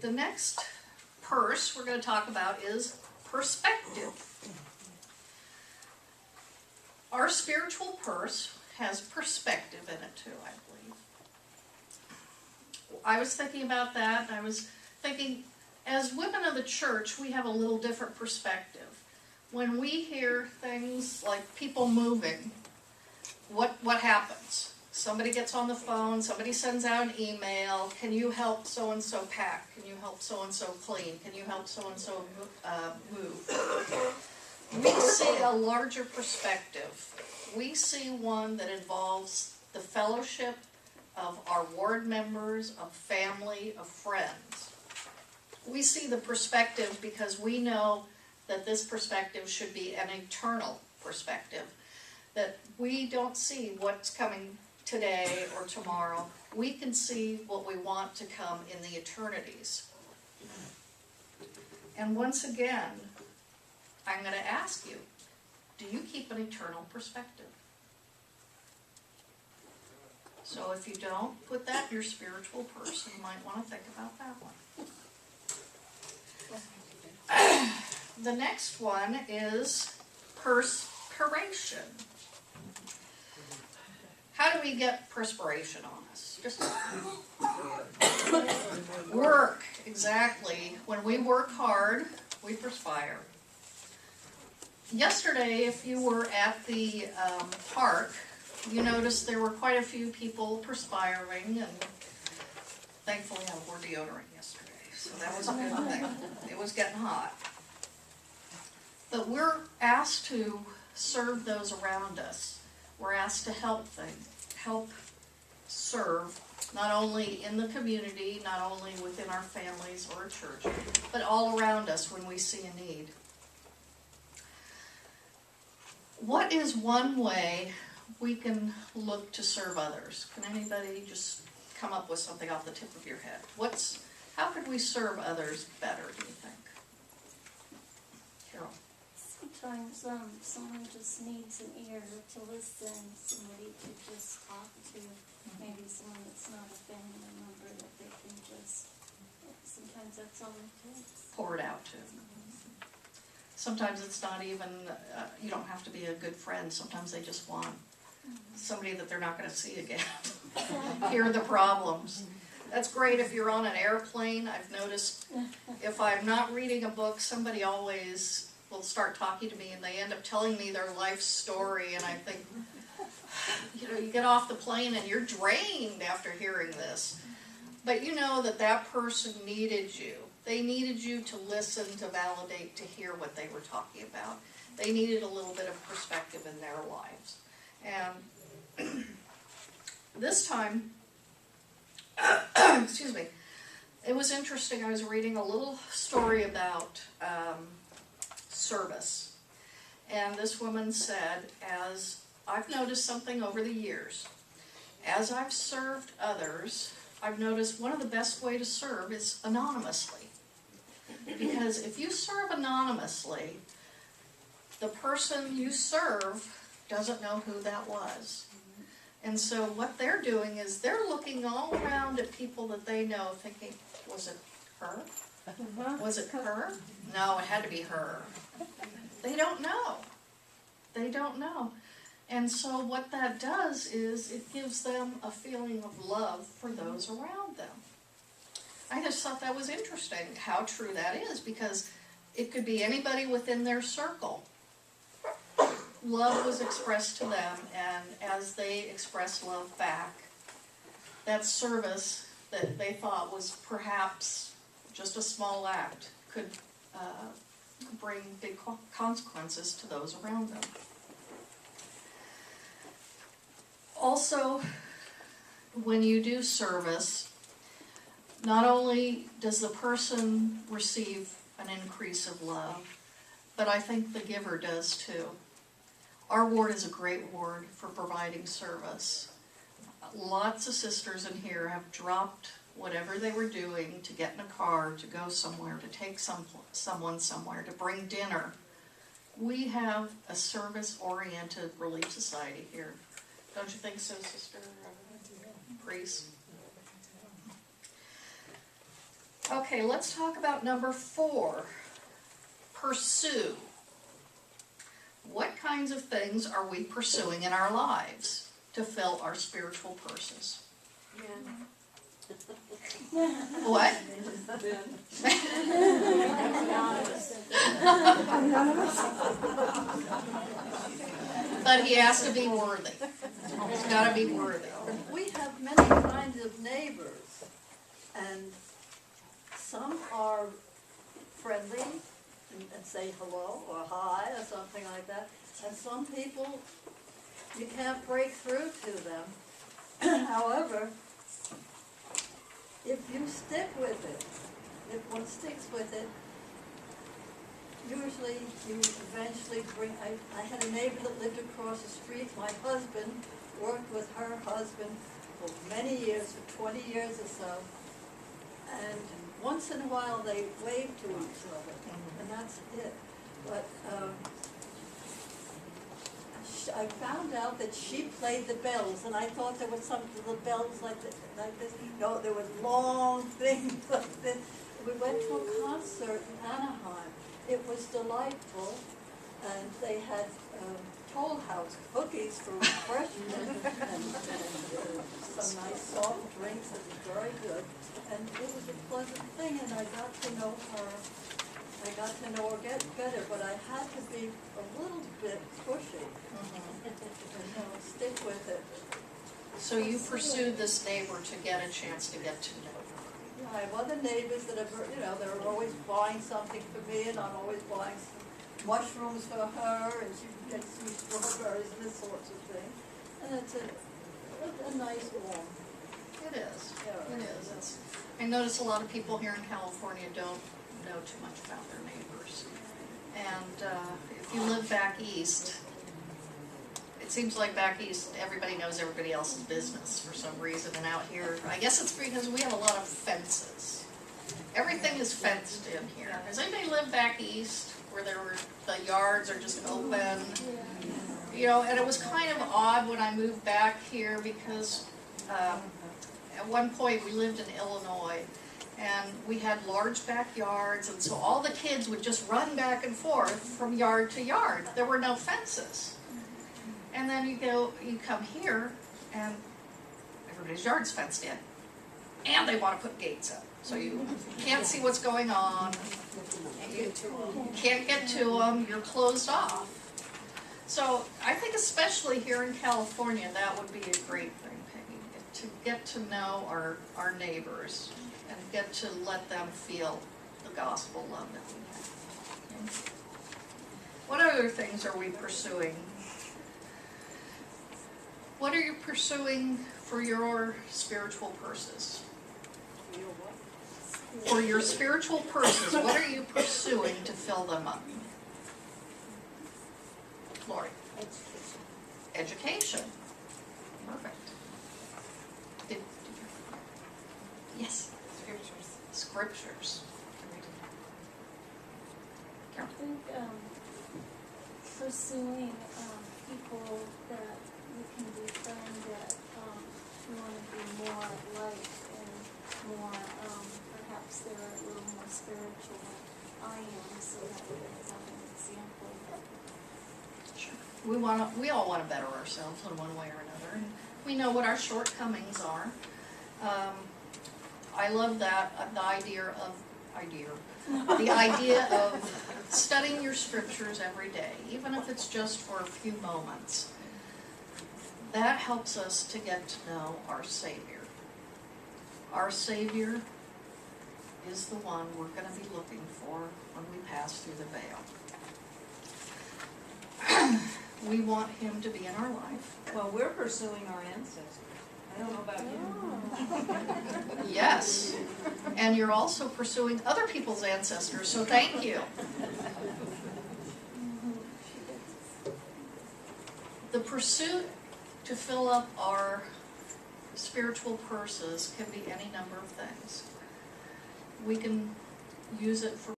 The next purse we're going to talk about is perspective. Our spiritual purse has perspective in it too, I believe. I was thinking about that, and I was thinking, as women of the church, we have a little different perspective. When we hear things like people moving, what happens? Somebody gets on the phone, somebody sends out an email, can you help so-and-so pack? Can you help so-and-so clean? Can you help so-and-so move? We see a larger perspective. We see one that involves the fellowship of our ward members, of family, of friends. We see the perspective because we know that this perspective should be an eternal perspective. That we don't see what's coming today or tomorrow. We can see what we want to come in the eternities. And once again, I'm going to ask you, do you keep an eternal perspective? So if you don't, put that in your spiritual purse. You might want to think about that one. The next one is perspiration. How do we get perspiration on us? Just work, exactly. When we work hard, we perspire. Yesterday, if you were at the park, you noticed there were quite a few people perspiring, and thankfully I wore deodorant yesterday, so that was a good thing. It was getting hot. But we're asked to serve those around us. We're asked to help serve, not only in the community, not only within our families or church, but all around us when we see a need. What is one way we can look to serve others? Can anybody just come up with something off the tip of your head? How could we serve others better, do you think? Carol? Sometimes someone just needs an ear to listen, somebody to just talk to, maybe someone that's not a family member that they can just, sometimes that's all it takes. Pour it out to. Sometimes it's not even, you don't have to be a good friend. Sometimes they just want somebody that they're not going to see again. Hear the problems. That's great if you're on an airplane. I've noticed if I'm not reading a book, somebody always will start talking to me, and they end up telling me their life story, and I think, you get off the plane and you're drained after hearing this. But you know that person needed you. They needed you to listen, to validate, to hear what they were talking about. They needed a little bit of perspective in their lives. And this time, excuse me, it was interesting. I was reading a little story about service. And this woman said, as I've noticed something over the years, as I've served others, I've noticed one of the best way to serve is anonymously. Because if you serve anonymously, the person you serve doesn't know who that was. And so what they're doing is they're looking all around at people that they know, thinking, was it her? Was it her? No, it had to be her. They don't know. They don't know. And so what that does is it gives them a feeling of love for those around them. I just thought that was interesting, how true that is, because it could be anybody within their circle. Love was expressed to them, and as they expressed love back, that service that they thought was perhaps just a small act could bring big consequences to those around them. Also, when you do service, not only does the person receive an increase of love, but I think the giver does too. Our ward is a great ward for providing service. Lots of sisters in here have dropped whatever they were doing to get in a car, to go somewhere, to take someone somewhere, to bring dinner. We have a service-oriented Relief Society here. Don't you think so, Sister Priest? Okay, let's talk about number 4. Pursue. What kinds of things are we pursuing in our lives to fill our spiritual purses? What? But he has to be worthy. He's got to be worthy. We have many kinds of neighbors, and some are friendly and say hello or hi or something like that, and some people, you can't break through to them. However, if you stick with it, if one sticks with it, usually you eventually bring, I had a neighbor that lived across the street. My husband worked with her husband for many years, for 20 years or so, and once in a while they wave to each other, and that's it. But I found out that she played the bells, and I thought there was some little bells like this. No, there was long things like this. We went to a concert in Anaheim. It was delightful, and they had Toll House cookies for refreshment and some nice soft drinks. It was very good, and it was a pleasant thing, and I got to know her. I got to know her better, but I had to be a little bit pushy and stick with it. So you pursued this neighbor to get a chance to get to know her. Yeah, I have other neighbors that are, they're always buying something for me, and I'm always buying some mushrooms for her, and she gets some strawberries and this sorts of thing. And it's a nice warm. It is. Yeah. It is. I notice a lot of people here in California don't know too much about their neighbors. And if you live back east, it seems like back east everybody knows everybody else's business for some reason, and out here, I guess it's because we have a lot of fences. Everything is fenced in here. Does anybody live back east where the yards are just open? You know, and it was kind of odd when I moved back here because at one point we lived in Illinois, and we had large backyards, and so all the kids would just run back and forth from yard to yard. There were no fences. And then you come here, and everybody's yard's fenced in. And they want to put gates up, so you can't see what's going on. You can't get to them, you're closed off. So I think especially here in California, that would be a great thing, Peggy, to get to know our neighbors and get to let them feel the gospel love that we have. Okay. What other things are we pursuing? What are you pursuing for your spiritual purses? For your spiritual purses, what are you pursuing to fill them up? Lori? Education. Perfect. Yes? Scriptures. I think pursuing people that we can befriend, that we want to be more like, and more, perhaps they're a little more spiritual than I am, so that we can have an example. Sure. We all want to better ourselves in one way or another, and we know what our shortcomings are. I love that, the idea of studying your scriptures every day, even if it's just for a few moments. That helps us to get to know our Savior. Our Savior is the one we're going to be looking for when we pass through the veil. We want Him to be in our life. Well, we're pursuing our ancestors. I don't know about you. Yes, and you're also pursuing other people's ancestors, so thank you. The pursuit to fill up our spiritual purses can be any number of things. We can use it for